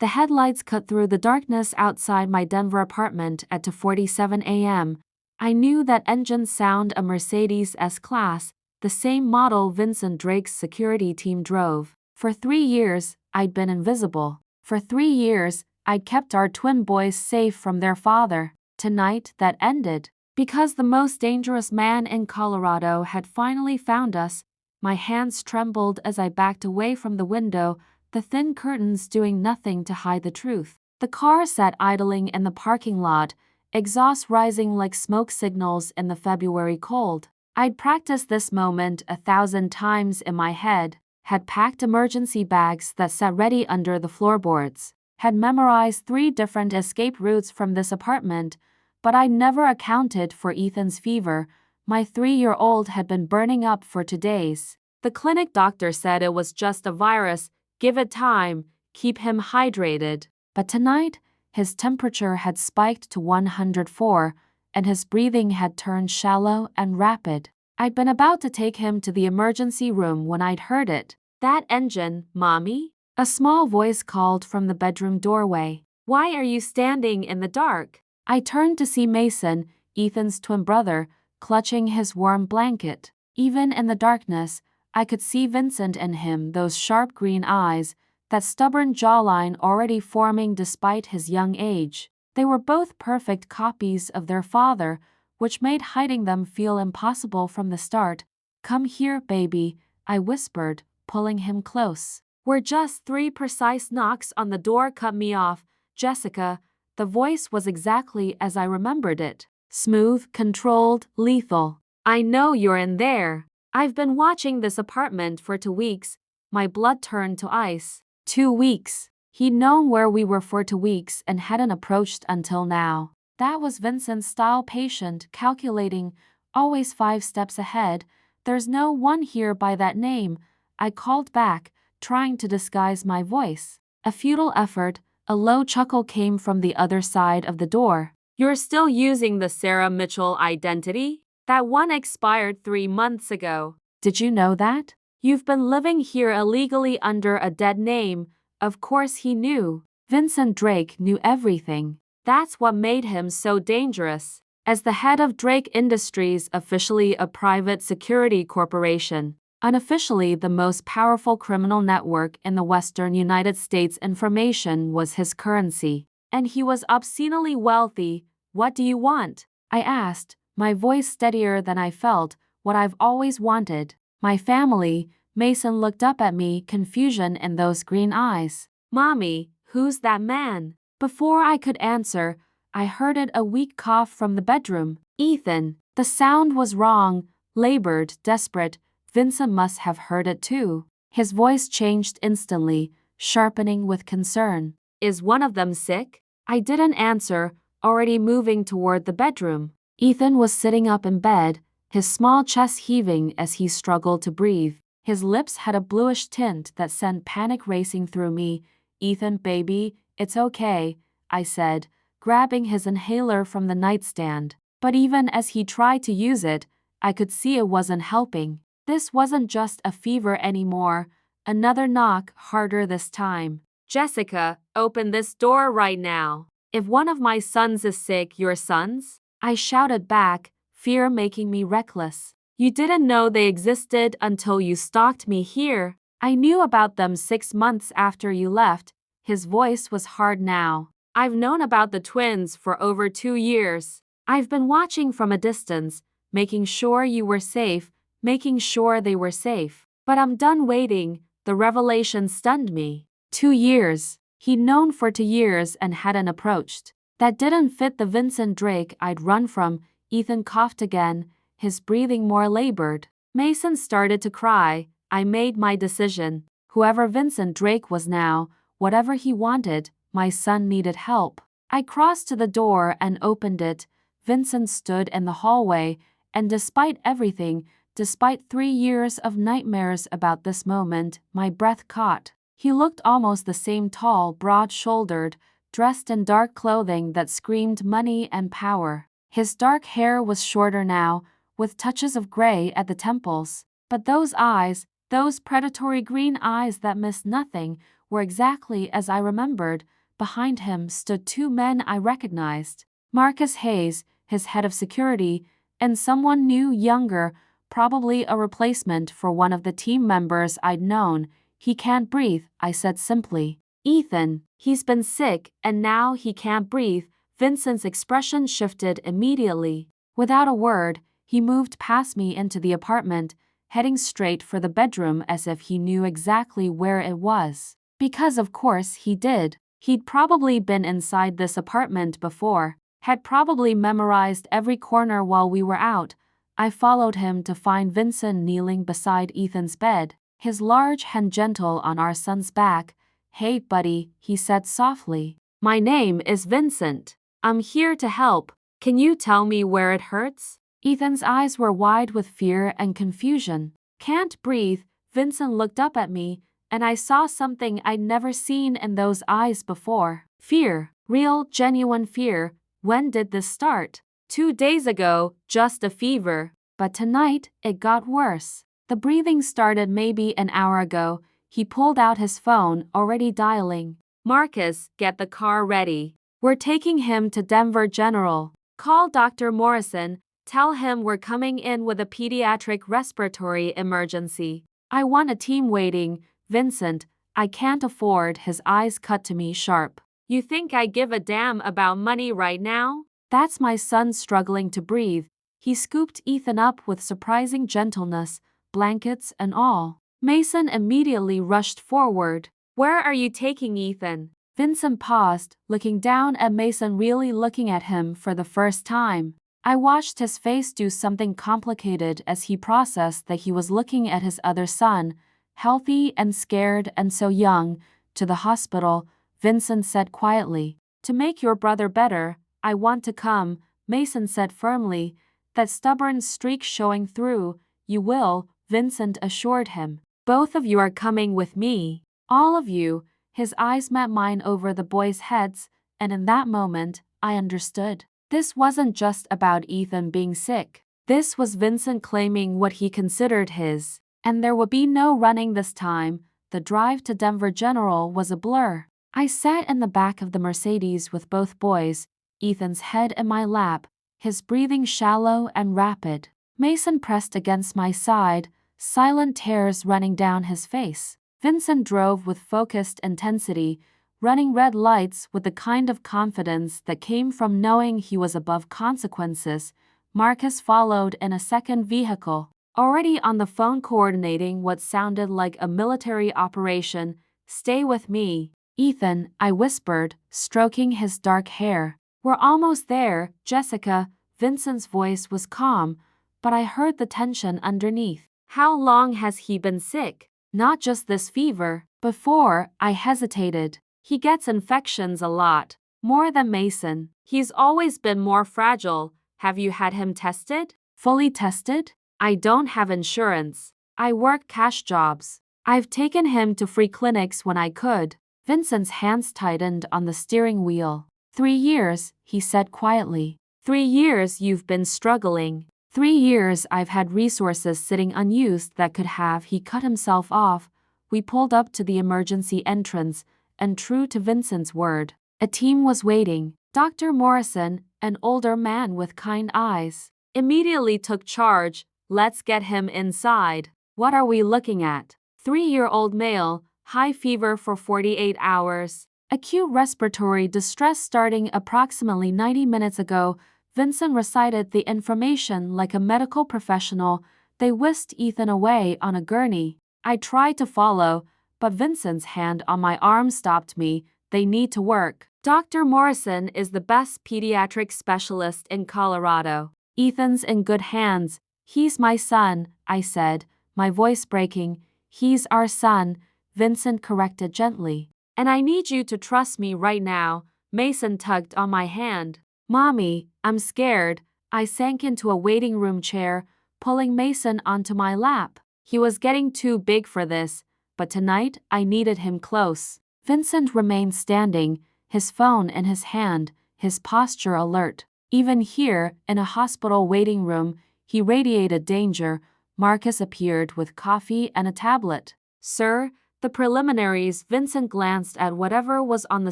The headlights cut through the darkness outside my Denver apartment at 2:47 a.m. I knew that engine sound, a Mercedes S-Class, the same model Vincent Drake's security team drove. For 3 years, I'd been invisible. For 3 years, I'd kept our twin boys safe from their father. Tonight, that ended. Because the most dangerous man in Colorado had finally found us, my hands trembled as I backed away from the window, the thin curtains doing nothing to hide the truth. The car sat idling in the parking lot, exhaust rising like smoke signals in the February cold. I'd practiced this moment 1,000 times in my head, had packed emergency bags that sat ready under the floorboards, had memorized 3 different escape routes from this apartment, but I never accounted for Ethan's fever. My 3-year-old had been burning up for 2 days. The clinic doctor said it was just a virus, give it time, keep him hydrated. But tonight, his temperature had spiked to 104, and his breathing had turned shallow and rapid. I'd been about to take him to the emergency room when I'd heard it. "That engine, Mommy?" A small voice called from the bedroom doorway. "Why are you standing in the dark?" I turned to see Mason, Ethan's twin brother, clutching his warm blanket. Even in the darkness, I could see Vincent in him, those sharp green eyes, that stubborn jawline already forming despite his young age. They were both perfect copies of their father, which made hiding them feel impossible from the start. "Come here, baby," I whispered, pulling him close. "We're just 3 precise knocks on the door cut me off, Jessica." The voice was exactly as I remembered it. Smooth, controlled, lethal. "I know you're in there. I've been watching this apartment for 2 weeks." My blood turned to ice. 2 weeks. He'd known where we were for 2 weeks and hadn't approached until now. That was Vincent's style, patient, calculating, always 5 steps ahead. "There's no one here by that name," I called back, trying to disguise my voice. A futile effort, a low chuckle came from the other side of the door. "You're still using the Sarah Mitchell identity? That one expired 3 months ago." "Did you know that? You've been living here illegally under a dead name." Of course he knew. Vincent Drake knew everything. That's what made him so dangerous. As the head of Drake Industries, officially a private security corporation, unofficially the most powerful criminal network in the western United States, information was his currency. And he was obscenely wealthy. "What do you want?" I asked, my voice steadier than I felt. "What I've always wanted. My family." Mason looked up at me, confusion in those green eyes. "Mommy, who's that man?" Before I could answer, I heard a weak cough from the bedroom. "Ethan." The sound was wrong, labored, desperate. Vincent must have heard it too. His voice changed instantly, sharpening with concern. "Is one of them sick?" I didn't answer, already moving toward the bedroom. Ethan was sitting up in bed, his small chest heaving as he struggled to breathe. His lips had a bluish tint that sent panic racing through me. "Ethan, baby, it's okay," I said, grabbing his inhaler from the nightstand. But even as he tried to use it, I could see it wasn't helping. This wasn't just a fever anymore. Another knock, harder this time. "Jessica, open this door right now. If one of my sons is sick, your sons?" I shouted back, fear making me reckless. "You didn't know they existed until you stalked me here." "I knew about them 6 months after you left." His voice was hard now. "I've known about the twins for over 2 years. I've been watching from a distance, making sure you were safe, making sure they were safe. But I'm done waiting." The revelation stunned me. 2 years. He'd known for 2 years and hadn't approached. That didn't fit the Vincent Drake I'd run from. Ethan coughed again, his breathing more labored. Mason started to cry. I made my decision. Whoever Vincent Drake was now, whatever he wanted, my son needed help. I crossed to the door and opened it. Vincent stood in the hallway, and despite everything, despite 3 years of nightmares about this moment, my breath caught. He looked almost the same, tall, broad-shouldered, dressed in dark clothing that screamed money and power. His dark hair was shorter now, with touches of gray at the temples. But those eyes, those predatory green eyes that missed nothing, were exactly as I remembered. Behind him stood two men I recognized. Marcus Hayes, his head of security, and someone new, younger, probably a replacement for one of the team members I'd known. "He can't breathe," I said simply. "Ethan, he's been sick, and now he can't breathe." Vincent's expression shifted immediately. Without a word, he moved past me into the apartment, heading straight for the bedroom as if he knew exactly where it was. Because of course he did. He'd probably been inside this apartment before, had probably memorized every corner while we were out. I followed him to find Vincent kneeling beside Ethan's bed, his large hand gentle on our son's back. "Hey, buddy," he said softly. "My name is Vincent. I'm here to help. Can you tell me where it hurts?" Ethan's eyes were wide with fear and confusion. "Can't breathe." Vincent looked up at me, and I saw something I'd never seen in those eyes before. Fear. Real, genuine fear. "When did this start?" "2 days ago, just a fever. But tonight, it got worse." "The breathing started maybe an hour ago." He pulled out his phone, already dialing. "Marcus, get the car ready. We're taking him to Denver General. Call Dr. Morrison. Tell him we're coming in with a pediatric respiratory emergency. I want a team waiting." "Vincent, I can't afford." His eyes cut to me sharp. "You think I give a damn about money right now? That's my son struggling to breathe." He scooped Ethan up with surprising gentleness, blankets and all. Mason immediately rushed forward. "Where are you taking Ethan?" Vincent paused, looking down at Mason, really looking at him for the first time. I watched his face do something complicated as he processed that he was looking at his other son, healthy and scared and so young. "To the hospital," Vincent said quietly. "To make your brother better." "I want to come," Mason said firmly, that stubborn streak showing through. "You will," Vincent assured him. "Both of you are coming with me." "All of you." His eyes met mine over the boys' heads, and in that moment, I understood. This wasn't just about Ethan being sick. This was Vincent claiming what he considered his. And there would be no running this time. The drive to Denver General was a blur. I sat in the back of the Mercedes with both boys, Ethan's head in my lap, his breathing shallow and rapid. Mason pressed against my side, silent tears running down his face. Vincent drove with focused intensity, running red lights with the kind of confidence that came from knowing he was above consequences. Marcus followed in a second vehicle, already on the phone coordinating what sounded like a military operation. "Stay with me, Ethan," I whispered, stroking his dark hair. "We're almost there, Jessica." Vincent's voice was calm, but I heard the tension underneath. "How long has he been sick?" "Not just this fever." Before, I hesitated. "He gets infections a lot. More than Mason." "He's always been more fragile." "Have you had him tested?" "Fully tested?" "I don't have insurance. I work cash jobs. I've taken him to free clinics when I could." Vincent's hands tightened on the steering wheel. 3 years, he said quietly. 3 years you've been struggling. 3 years I've had resources sitting unused that could have." He cut himself off. We pulled up to the emergency entrance, and true to Vincent's word, a team was waiting. Dr. Morrison, an older man with kind eyes, immediately took charge. "Let's get him inside." "What are we looking at?" 3-year-old male, high fever for 48 hours. Acute respiratory distress starting approximately 90 minutes ago. Vincent recited the information like a medical professional. They whisked Ethan away on a gurney. I tried to follow, but Vincent's hand on my arm stopped me. "They need to work. Dr. Morrison is the best pediatric specialist in Colorado. Ethan's in good hands." "He's my son," I said, my voice breaking. "He's our son," Vincent corrected gently. "And I need you to trust me right now." Mason tugged on my hand. "Mommy, I'm scared." I sank into a waiting room chair, pulling Mason onto my lap. He was getting too big for this, but tonight I needed him close. Vincent remained standing, his phone in his hand, his posture alert. Even here, in a hospital waiting room, he radiated danger. Marcus appeared with coffee and a tablet. "Sir, The preliminaries. Vincent glanced at whatever was on the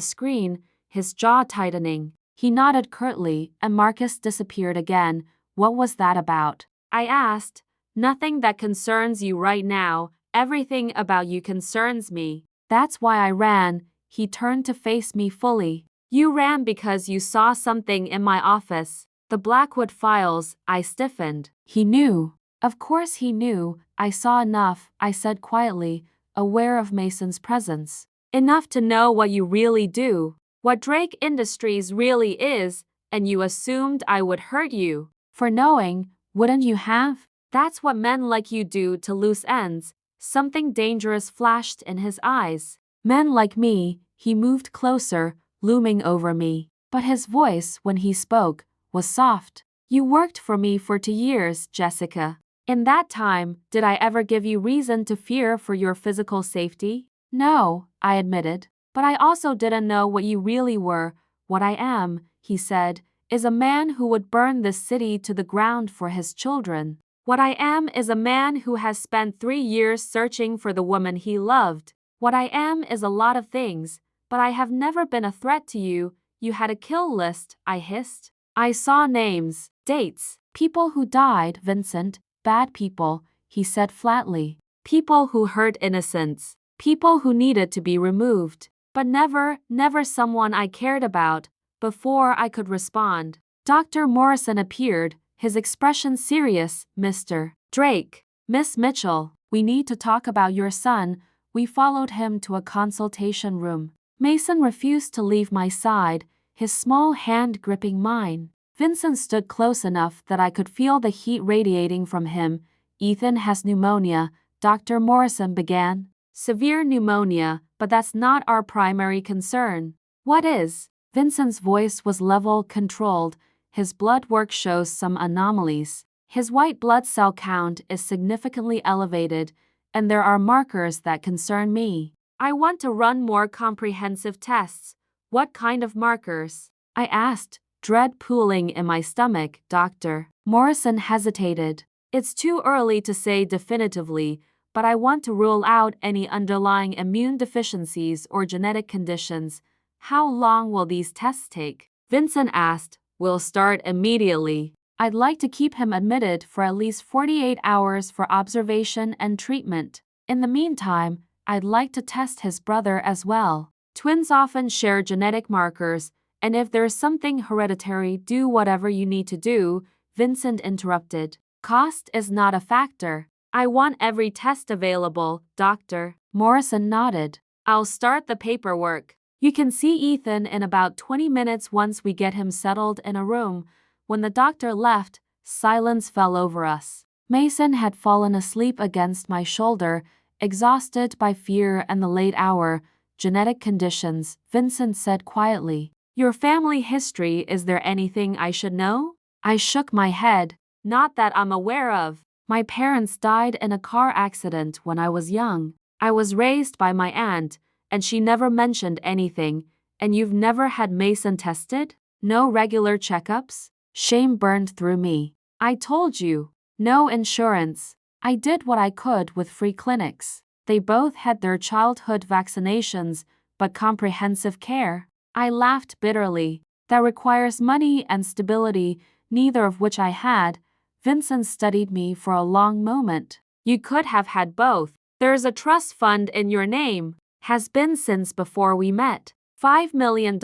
screen, his jaw tightening. He nodded curtly, and Marcus disappeared again. What was that about? I asked. Nothing that concerns you right now. Everything about you concerns me. That's why I ran. He turned to face me fully. You ran because you saw something in my office. The Blackwood files. I stiffened. He knew. Of course he knew. I saw enough, I said quietly, aware of Mason's presence. Enough to know what you really do, what Drake Industries really is, and you assumed I would hurt you. For knowing, wouldn't you have? That's what men like you do to loose ends. Something dangerous flashed in his eyes. Men like me. He moved closer, looming over me. But his voice, when he spoke, was soft. You worked for me for 2 years, Jessica. In that time, did I ever give you reason to fear for your physical safety? No, I admitted. But I also didn't know what you really were. What I am, he said, is a man who would burn this city to the ground for his children. What I am is a man who has spent 3 years searching for the woman he loved. What I am is a lot of things, but I have never been a threat to you. You had a kill list, I hissed. I saw names, dates, people who died, Vincent. Bad people, he said flatly. People who hurt innocents. People who needed to be removed. But never someone I cared about. Before I could respond, Dr. Morrison appeared, his expression serious. Mr. Drake, Miss Mitchell, we need to talk about your son. We followed him to a consultation room. Mason refused to leave my side, his small hand gripping mine. Vincent stood close enough that I could feel the heat radiating from him. Ethan has pneumonia, Dr. Morrison began. Severe pneumonia, but that's not our primary concern. What is? Vincent's voice was level, controlled. His blood work shows some anomalies. His white blood cell count is significantly elevated, and there are markers that concern me. I want to run more comprehensive tests. What kind of markers? I asked, dread pooling in my stomach. Dr. Morrison hesitated. It's too early to say definitively, but I want to rule out any underlying immune deficiencies or genetic conditions. How long will these tests take? Vincent asked. We'll start immediately. I'd like to keep him admitted for at least 48 hours for observation and treatment. In the meantime, I'd like to test his brother as well. Twins often share genetic markers, and if there's something hereditary, do whatever you need to do, Vincent interrupted. Cost is not a factor. I want every test available, Dr. Morrison nodded. I'll start the paperwork. You can see Ethan in about 20 minutes once we get him settled in a room. When the doctor left, silence fell over us. Mason had fallen asleep against my shoulder, exhausted by fear and the late hour. Genetic conditions, Vincent said quietly. Your family history, is there anything I should know? I shook my head. Not that I'm aware of. My parents died in a car accident when I was young. I was raised by my aunt, and she never mentioned anything. And you've never had Mason tested? No regular checkups? Shame burned through me. I told you. No insurance. I did what I could with free clinics. They both had their childhood vaccinations, but comprehensive care. I laughed bitterly. That requires money and stability, neither of which I had. Vincent studied me for a long moment. You could have had both. There's a trust fund in your name. Has been since before we met. $5 million,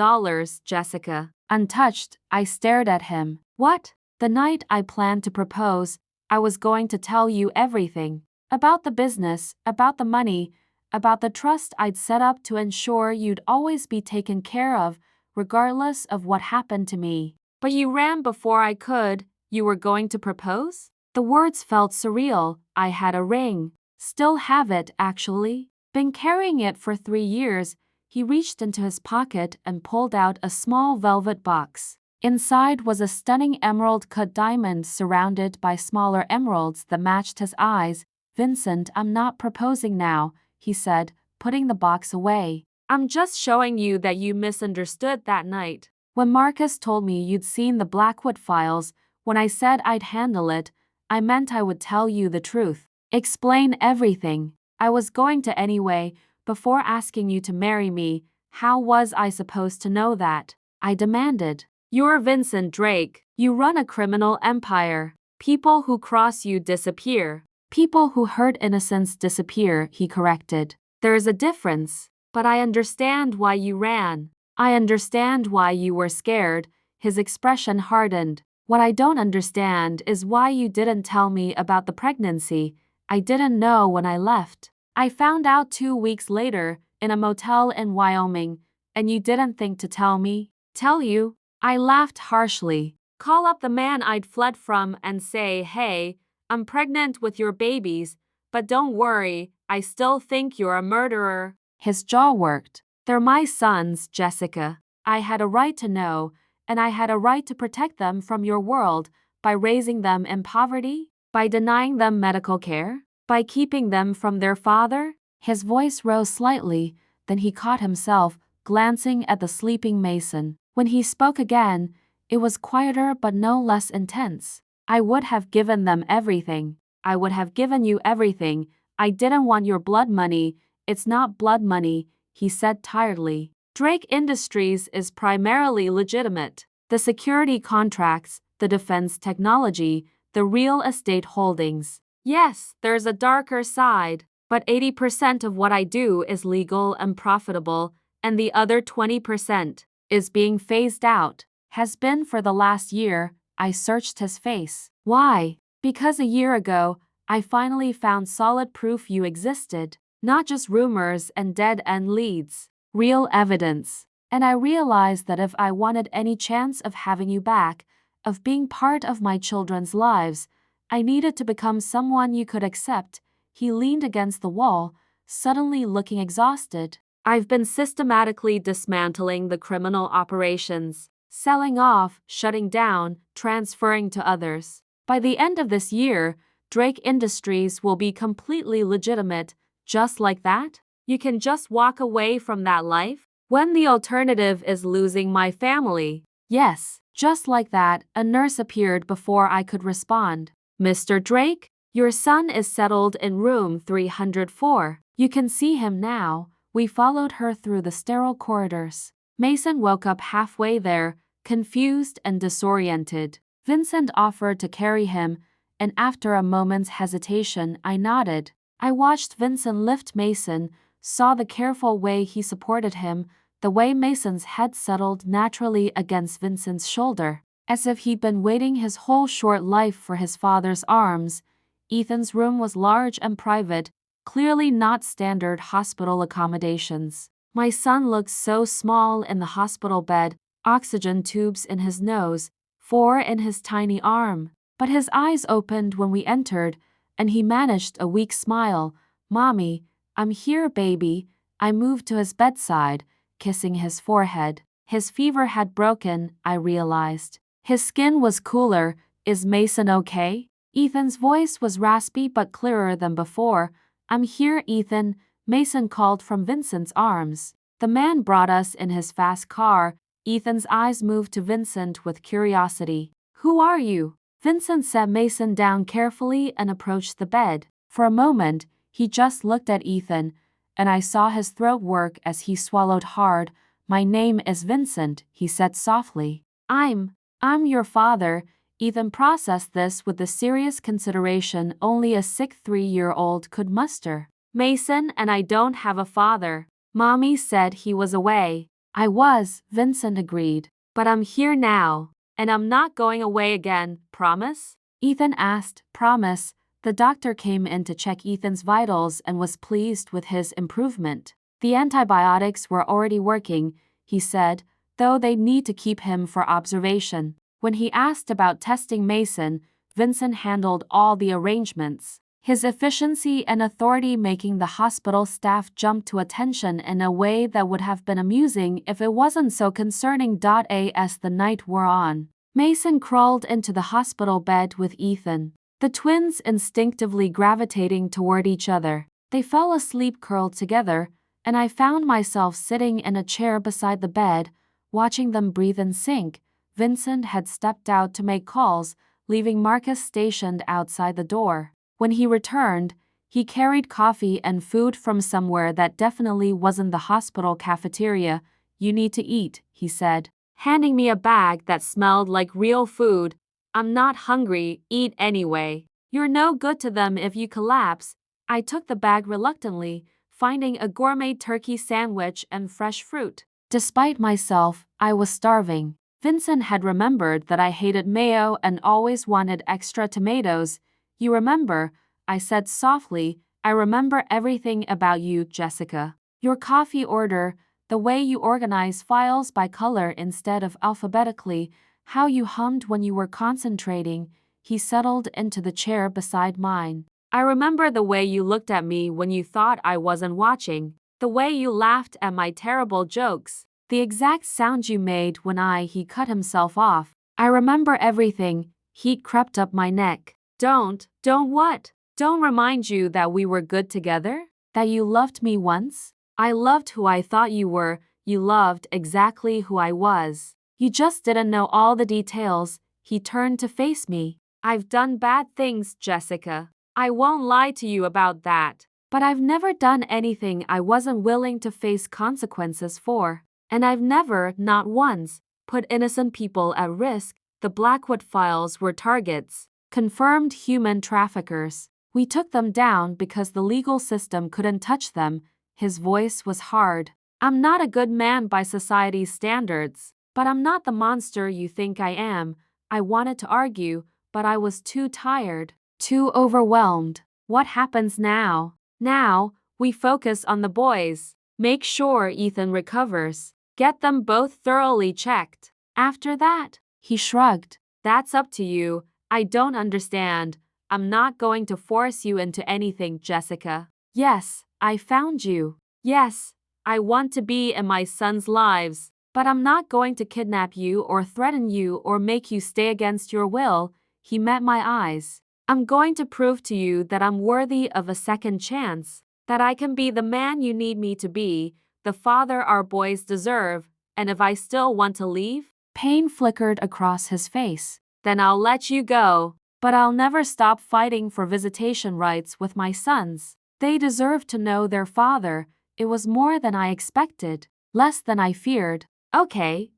Jessica. Untouched, I stared at him. What? The night I planned to propose, I was going to tell you everything. About the business, about the money, about the trust I'd set up to ensure you'd always be taken care of, regardless of what happened to me. But you ran before I could. You were going to propose? The words felt surreal. I had a ring. Still have it, actually. Been carrying it for 3 years. He reached into his pocket and pulled out a small velvet box. Inside was a stunning emerald-cut diamond surrounded by smaller emeralds that matched his eyes. Vincent, I'm not proposing now, he said, putting the box away. I'm just showing you that you misunderstood that night. When Marcus told me you'd seen the Blackwood files, when I said I'd handle it, I meant I would tell you the truth. Explain everything. I was going to anyway, before asking you to marry me, how was I supposed to know that? I demanded. You're Vincent Drake. You run a criminal empire. People who cross you disappear. People who hurt innocents disappear, he corrected. There's a difference. But I understand why you ran. I understand why you were scared. His expression hardened. What I don't understand is why you didn't tell me about the pregnancy. I didn't know when I left. I found out 2 weeks later, in a motel in Wyoming, and you didn't think to tell me? Tell you? I laughed harshly. Call up the man I'd fled from and say, hey, I'm pregnant with your babies, but don't worry, I still think you're a murderer. His jaw worked. They're my sons, Jessica. I had a right to know, and I had a right to protect them from your world by raising them in poverty, by denying them medical care, by keeping them from their father. His voice rose slightly, then he caught himself, glancing at the sleeping Mason. When he spoke again, it was quieter but no less intense. I would have given them everything. I would have given you everything. I didn't want your blood money. It's not blood money, he said tiredly. Drake Industries is primarily legitimate. The security contracts, the defense technology, the real estate holdings. Yes, there's a darker side, but 80% of what I do is legal and profitable, and the other 20% is being phased out. Has been for the last year. I searched his face. Why? Because a year ago, I finally found solid proof you existed. Not just rumors and dead-end leads. Real evidence. And I realized that if I wanted any chance of having you back, of being part of my children's lives, I needed to become someone you could accept. He leaned against the wall, suddenly looking exhausted. I've been systematically dismantling the criminal operations, selling off, shutting down, transferring to others. By the end of this year, Drake Industries will be completely legitimate. Just like that? You can just walk away from that life? When the alternative is losing my family. Yes, just like that, a nurse appeared before I could respond. Mr. Drake, your son is settled in room 304. You can see him now. We followed her through the sterile corridors. Mason woke up halfway there, confused and disoriented. Vincent offered to carry him, and after a moment's hesitation, I nodded. I watched Vincent lift Mason, saw the careful way he supported him, the way Mason's head settled naturally against Vincent's shoulder, as if he'd been waiting his whole short life for his father's arms. Ethan's room was large and private, clearly not standard hospital accommodations. My son looked so small in the hospital bed, oxygen tubes in his nose, 4 in his tiny arm. But his eyes opened when we entered, and he managed a weak smile. Mommy, I'm here, baby. I moved to his bedside, kissing his forehead. His fever had broken, I realized. His skin was cooler. Is Mason okay? Ethan's voice was raspy but clearer than before. I'm here, Ethan, Mason called from Vincent's arms. The man brought us in his fast car. Ethan's eyes moved to Vincent with curiosity. Who are you? Vincent set Mason down carefully and approached the bed. For a moment, he just looked at Ethan, and I saw his throat work as he swallowed hard. My name is Vincent, he said softly. I'm your father. Ethan processed this with the serious consideration only a sick 3-year-old could muster. Mason and I don't have a father. Mommy said he was away. I was, Vincent agreed. But I'm here now. And I'm not going away again, promise? Ethan asked, promise. The doctor came in to check Ethan's vitals and was pleased with his improvement. The antibiotics were already working, he said, though they'd need to keep him for observation. When he asked about testing Mason, Vincent handled all the arrangements. His efficiency and authority making the hospital staff jump to attention in a way that would have been amusing if it wasn't so concerning. As the night wore on, Mason crawled into the hospital bed with Ethan, the twins instinctively gravitating toward each other. They fell asleep curled together, and I found myself sitting in a chair beside the bed, watching them breathe in sync. Vincent had stepped out to make calls, leaving Marcus stationed outside the door. When he returned, He carried coffee and food from somewhere that definitely wasn't the hospital cafeteria. You need to eat, he said, handing me a bag that smelled like real food. I'm not hungry, eat anyway. You're no good to them if you collapse. I took the bag reluctantly, finding a gourmet turkey sandwich and fresh fruit. Despite myself, I was starving. Vincent had remembered that I hated mayo and always wanted extra tomatoes. You remember, I said softly, I remember everything about you, Jessica. Your coffee order, the way you organize files by color instead of alphabetically, how you hummed when you were concentrating. He settled into the chair beside mine. I remember the way you looked at me when you thought I wasn't watching, the way you laughed at my terrible jokes, the exact sound you made when he cut himself off. I remember everything. Heat crept up my neck. Don't what? Don't remind you that we were good together? That you loved me once? I loved who I thought you were. You loved exactly who I was. You just didn't know all the details. He turned to face me. I've done bad things, Jessica. I won't lie to you about that. But I've never done anything I wasn't willing to face consequences for. And I've never, not once, put innocent people at risk. The Blackwood files were targets. Confirmed human traffickers. We took them down because the legal system couldn't touch them. His voice was hard. I'm not a good man by society's standards, but I'm not the monster you think I am. I wanted to argue, but I was too tired, too overwhelmed. What happens now? Now, we focus on the boys. Make sure Ethan recovers. Get them both thoroughly checked. After that, he shrugged. That's up to you. I don't understand. I'm not going to force you into anything, Jessica. Yes, I found you. Yes, I want to be in my son's lives, but I'm not going to kidnap you or threaten you or make you stay against your will. He met my eyes. I'm going to prove to you that I'm worthy of a second chance, that I can be the man you need me to be, the father our boys deserve, and if I still want to leave, pain flickered across his face, then I'll let you go. But I'll never stop fighting for visitation rights with my sons. They deserve to know their father. It was more than I expected, less than I feared. Okay.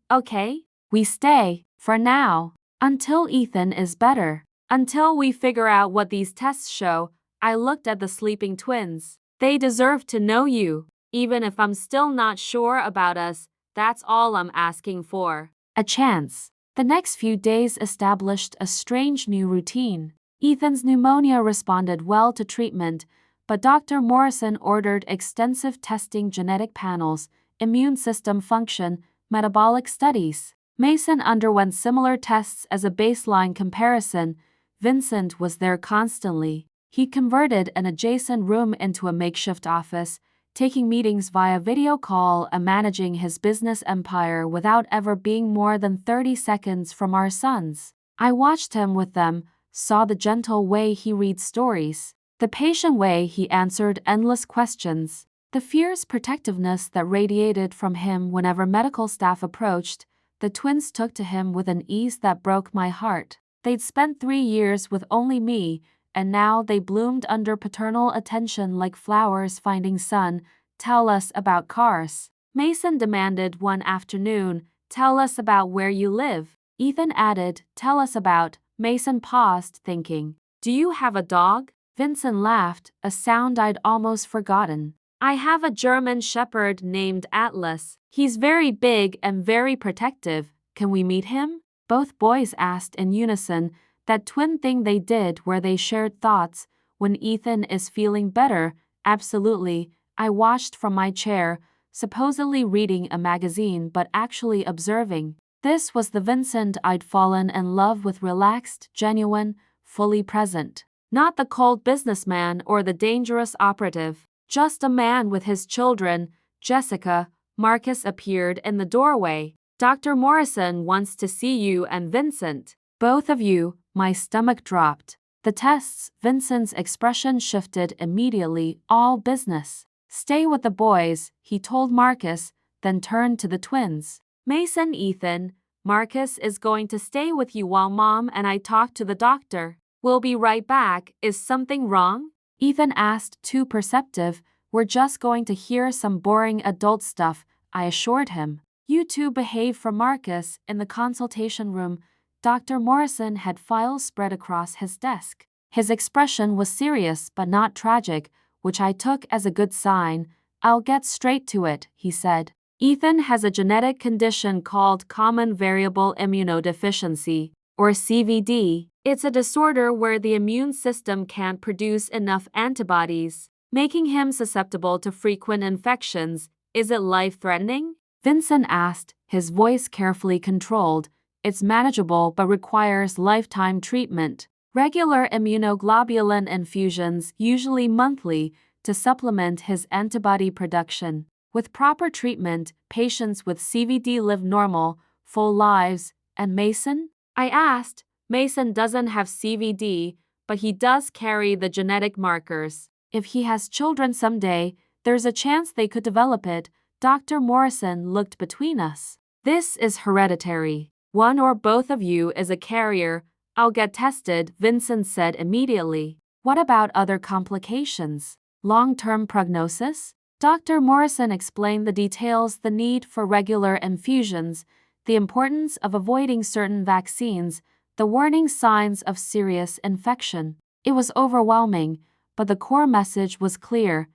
We stay, for now, until Ethan is better. Until we figure out what these tests show. I looked at the sleeping twins. They deserve to know you. Even if I'm still not sure about us, that's all I'm asking for. A chance. The next few days established a strange new routine. Ethan's pneumonia responded well to treatment, but Dr. Morrison ordered extensive testing, genetic panels, immune system function, metabolic studies. Mason underwent similar tests as a baseline comparison. Vincent was there constantly. He converted an adjacent room into a makeshift office, taking meetings via video call and managing his business empire without ever being more than 30 seconds from our sons. I watched him with them, saw the gentle way he read stories, the patient way he answered endless questions, the fierce protectiveness that radiated from him whenever medical staff approached. The twins took to him with an ease that broke my heart. They'd spent 3 years with only me, and now they bloomed under paternal attention like flowers finding sun. Tell us about cars, Mason demanded one afternoon. Tell us about where you live, Ethan added. Tell us about. Mason paused, thinking. Do you have a dog? Vincent laughed, a sound I'd almost forgotten. I have a German shepherd named Atlas. He's very big and very protective. Can we meet him? Both boys asked in unison, that twin thing they did where they shared thoughts. When Ethan is feeling better, absolutely. I watched from my chair, supposedly reading a magazine but actually observing. This was the Vincent I'd fallen in love with, relaxed, genuine, fully present. Not the cold businessman or the dangerous operative, just a man with his children. Jessica, Marcus appeared in the doorway. Dr. Morrison wants to see you and Vincent. Both of you. My stomach dropped. The tests, Vincent's expression shifted immediately. All business. Stay with the boys, he told Marcus, then turned to the twins. Mason, Ethan, Marcus is going to stay with you while Mom and I talk to the doctor. We'll be right back. Is something wrong? Ethan asked, too perceptive. We're just going to hear some boring adult stuff, I assured him. You two behave for Marcus. In the consultation room, Dr. Morrison had files spread across his desk. His expression was serious but not tragic, which I took as a good sign. I'll get straight to it, he said. Ethan has a genetic condition called common variable immunodeficiency, or CVD. It's a disorder where the immune system can't produce enough antibodies, making him susceptible to frequent infections. Is it life-threatening? Vincent asked, his voice carefully controlled. It's manageable but requires lifetime treatment. Regular immunoglobulin infusions, usually monthly, to supplement his antibody production. With proper treatment, patients with CVD live normal, full lives. And Mason? I asked. Mason doesn't have CVD, but he does carry the genetic markers. If he has children someday, there's a chance they could develop it. Dr. Morrison looked between us. This is hereditary. One or both of you is a carrier. I'll get tested, Vincent said immediately. What about other complications? Long-term prognosis? Dr. Morrison explained the details, the need for regular infusions, the importance of avoiding certain vaccines, the warning signs of serious infection. It was overwhelming, but the core message was clear.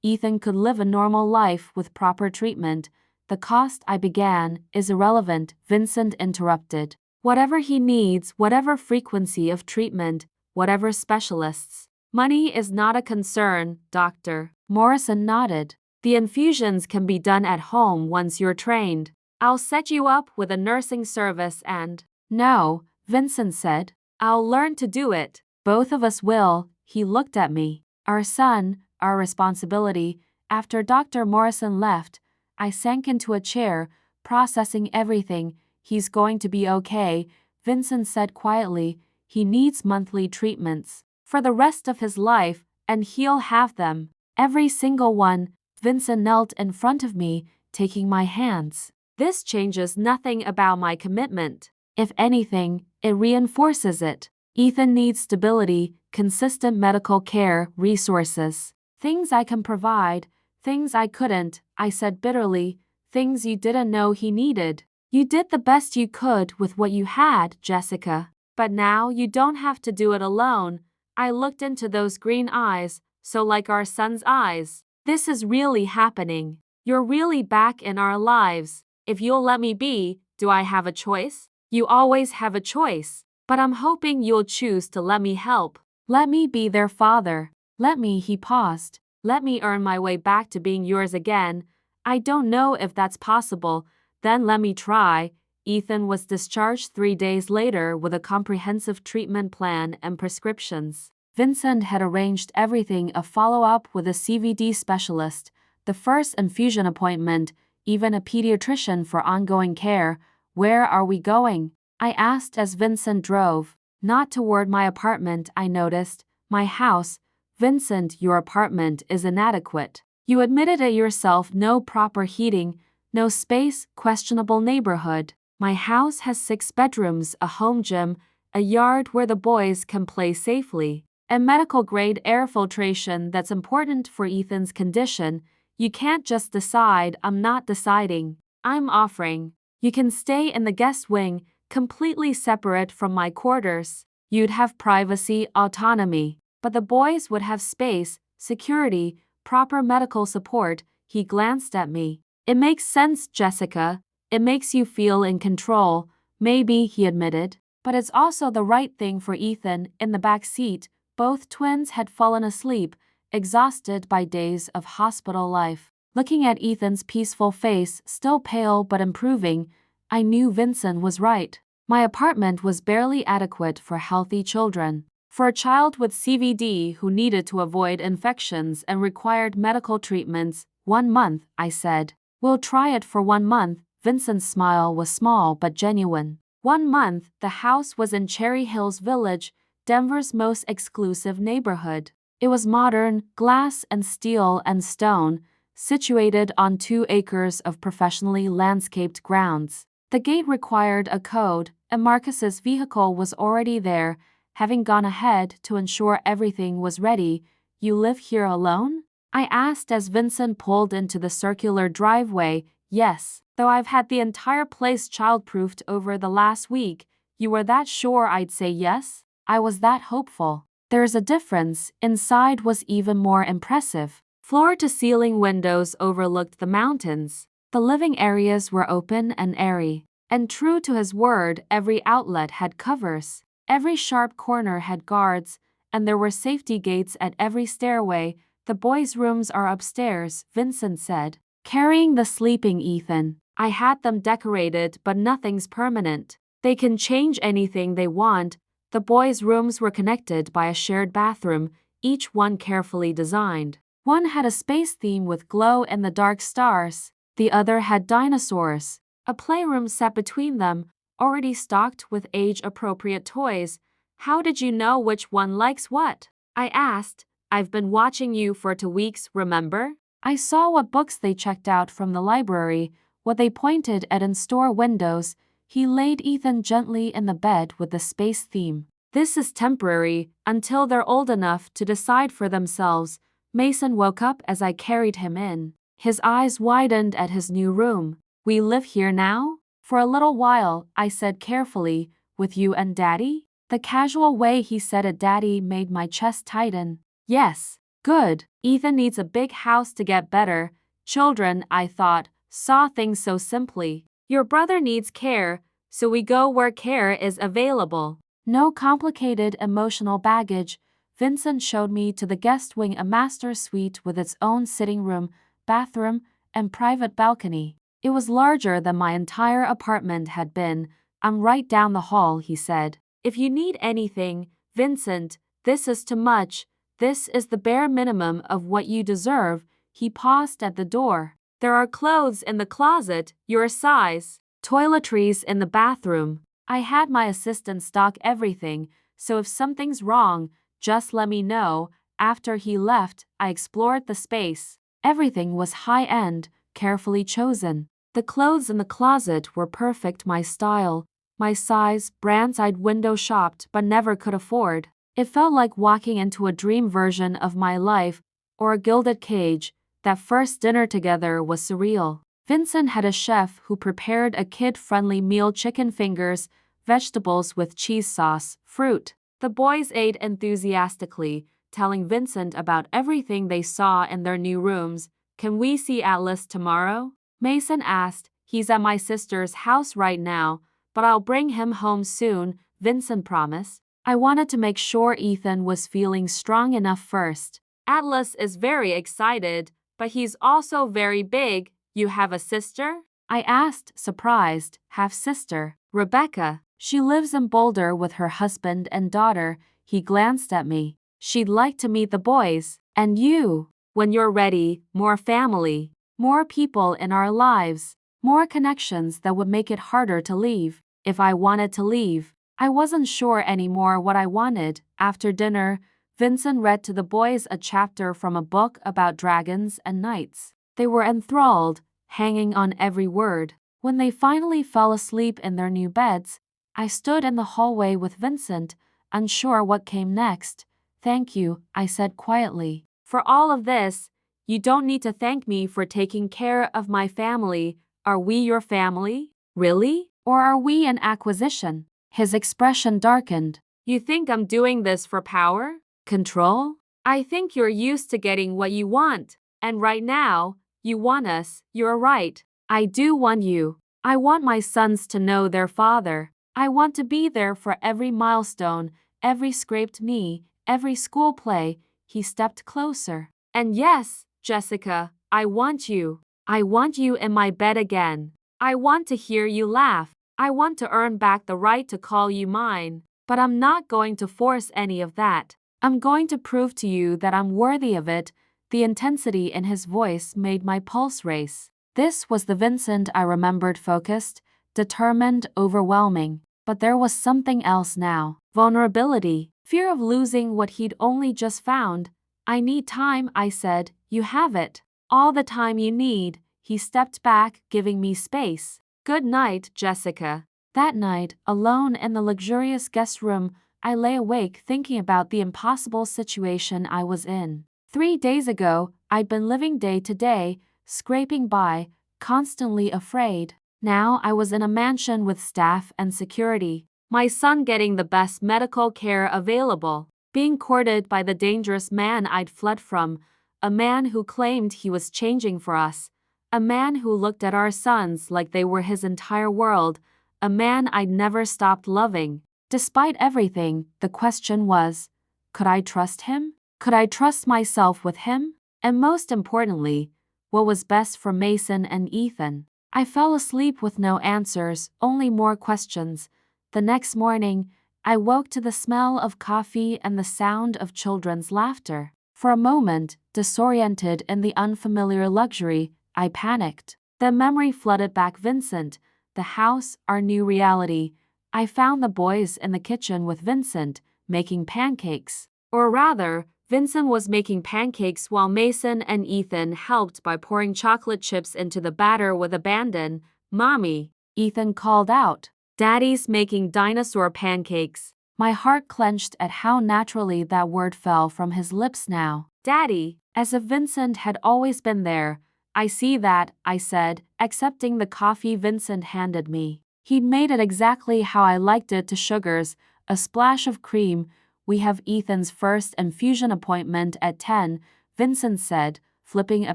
Ethan could live a normal life with proper treatment. The cost, I began, is irrelevant, Vincent interrupted. Whatever he needs, whatever frequency of treatment, whatever specialists. Money is not a concern, Dr. Morrison nodded. The infusions can be done at home once you're trained. I'll set you up with a nursing service and… No, Vincent said. I'll learn to do it. Both of us will. He looked at me. Our son, our responsibility. After Dr. Morrison left, I sank into a chair, processing everything. He's going to be okay, Vincent said quietly. He needs monthly treatments for the rest of his life, and he'll have them. Every single one. Vincent knelt in front of me, taking my hands. This changes nothing about my commitment. If anything, it reinforces it. Ethan needs stability, consistent medical care, resources. Things I can provide, things I couldn't, I said bitterly, things you didn't know he needed. You did the best you could with what you had, Jessica. But now you don't have to do it alone. I looked into those green eyes, so like our son's eyes. This is really happening. You're really back in our lives. If you'll let me be, do I have a choice? You always have a choice. But I'm hoping you'll choose to let me help. Let me be their father. Let me, he paused. Let me earn my way back to being yours again. I don't know if that's possible. Then let me try. Ethan was discharged 3 days later with a comprehensive treatment plan and prescriptions. Vincent had arranged everything, a follow-up with a CVD specialist, the first infusion appointment, even a pediatrician for ongoing care. Where are we going? I asked as Vincent drove. Not toward my apartment, I noticed. My house. Vincent, your apartment is inadequate. You admitted it yourself. No proper heating, no space, questionable neighborhood. My house has 6 bedrooms, a home gym, a yard where the boys can play safely, and medical-grade air filtration that's important for Ethan's condition. You can't just decide. I'm not deciding. I'm offering. You can stay in the guest wing, completely separate from my quarters. You'd have privacy, autonomy. But the boys would have space, security, proper medical support. He glanced at me. It makes sense, Jessica. It makes you feel in control. Maybe, he admitted. But it's also the right thing for Ethan. In the back seat, both twins had fallen asleep, exhausted by days of hospital life. Looking at Ethan's peaceful face, still pale but improving, I knew Vincent was right. My apartment was barely adequate for healthy children. For a child with CVD who needed to avoid infections and required medical treatments, 1 month, I said. We'll try it for 1 month. Vincent's smile was small but genuine. 1 month. The house was in Cherry Hills Village, Denver's most exclusive neighborhood. It was modern, glass and steel and stone, situated on 2 acres of professionally landscaped grounds. The gate required a code, and Marcus's vehicle was already there, having gone ahead to ensure everything was ready. You live here alone? I asked as Vincent pulled into the circular driveway. Yes, though I've had the entire place child-proofed over the last week. You were that sure I'd say yes? I was that hopeful. There's a difference. Inside was even more impressive. Floor-to-ceiling windows overlooked the mountains. The living areas were open and airy. And true to his word, every outlet had covers. Every sharp corner had guards, and there were safety gates at every stairway. The boys' rooms are upstairs, Vincent said, carrying the sleeping Ethan. I had them decorated, but nothing's permanent. They can change anything they want. The boys' rooms were connected by a shared bathroom, each one carefully designed. One had a space theme with glow-in-the-dark stars. The other had dinosaurs. A playroom sat between them, already stocked with age-appropriate toys. How did you know which one likes what? I asked. I've been watching you for 2 weeks, remember? I saw what books they checked out from the library, what they pointed at in store windows. He laid Ethan gently in the bed with the space theme. This is temporary, until they're old enough to decide for themselves. Mason woke up as I carried him in. His eyes widened at his new room. We live here now? For a little while, I said carefully, with you and Daddy? The casual way he said it, Daddy, made my chest tighten. Yes. Good. Ethan needs a big house to get better. Children, I thought, saw things so simply. Your brother needs care, so we go where care is available. No complicated emotional baggage. Vincent showed me to the guest wing, a master suite with its own sitting room, bathroom, and private balcony. It was larger than my entire apartment had been. I'm right down the hall, he said. If you need anything, Vincent, this is too much. This is the bare minimum of what you deserve. He paused at the door. There are clothes in the closet, your size. Toiletries in the bathroom. I had my assistant stock everything, so if something's wrong, just let me know. After he left, I explored the space. Everything was high-end, carefully chosen. The clothes in the closet were perfect, my style, my size, brands I'd window shopped but never could afford. It felt like walking into a dream version of my life, or a gilded cage. That first dinner together was surreal. Vincent had a chef who prepared a kid-friendly meal: chicken fingers, vegetables with cheese sauce, fruit. The boys ate enthusiastically, telling Vincent about everything they saw in their new rooms. Can we see Atlas tomorrow? Mason asked. He's at my sister's house right now, but I'll bring him home soon, Vincent promised. I wanted to make sure Ethan was feeling strong enough first. Atlas is very excited, but he's also very big. You have a sister? I asked, surprised. Half-sister, Rebecca. She lives in Boulder with her husband and daughter. He glanced at me. She'd like to meet the boys. And you? When you're ready, more family, more people in our lives, more connections that would make it harder to leave. If I wanted to leave, I wasn't sure anymore what I wanted. After dinner, Vincent read to the boys a chapter from a book about dragons and knights. They were enthralled, hanging on every word. When they finally fell asleep in their new beds, I stood in the hallway with Vincent, unsure what came next. Thank you, I said quietly. For all of this, you don't need to thank me for taking care of my family. Are we your family? Really? Or are we an acquisition? His expression darkened. You think I'm doing this for power? Control? I think you're used to getting what you want. And right now, you want us. You're right. I do want you. I want my sons to know their father. I want to be there for every milestone, every scraped knee, every school play. He stepped closer. And yes, Jessica, I want you. I want you in my bed again. I want to hear you laugh. I want to earn back the right to call you mine. But I'm not going to force any of that. I'm going to prove to you that I'm worthy of it. The intensity in his voice made my pulse race. This was the Vincent I remembered, focused, determined, overwhelming. But there was something else now. Vulnerability. Fear of losing what he'd only just found. I need time, I said. You have it. All the time you need. He stepped back, giving me space. Good night, Jessica. That night, alone in the luxurious guest room, I lay awake thinking about the impossible situation I was in. 3 days ago, I'd been living day to day, scraping by, constantly afraid. Now I was in a mansion with staff and security. My son getting the best medical care available. Being courted by the dangerous man I'd fled from. A man who claimed he was changing for us. A man who looked at our sons like they were his entire world. A man I'd never stopped loving. Despite everything, the question was, could I trust him? Could I trust myself with him? And most importantly, what was best for Mason and Ethan? I fell asleep with no answers, only more questions. The next morning, I woke to the smell of coffee and the sound of children's laughter. For a moment, disoriented in the unfamiliar luxury, I panicked. Then memory flooded back. Vincent, the house, our new reality. I found the boys in the kitchen with Vincent, making pancakes. Or rather, Vincent was making pancakes while Mason and Ethan helped by pouring chocolate chips into the batter with abandon. "Mommy," Ethan called out. "Daddy's making dinosaur pancakes." My heart clenched at how naturally that word fell from his lips now. "Daddy," as if Vincent had always been there. "I see that," I said, accepting the coffee Vincent handed me. He'd made it exactly how I liked it, to sugars, a splash of cream. "We have Ethan's first infusion appointment at 10, Vincent said, flipping a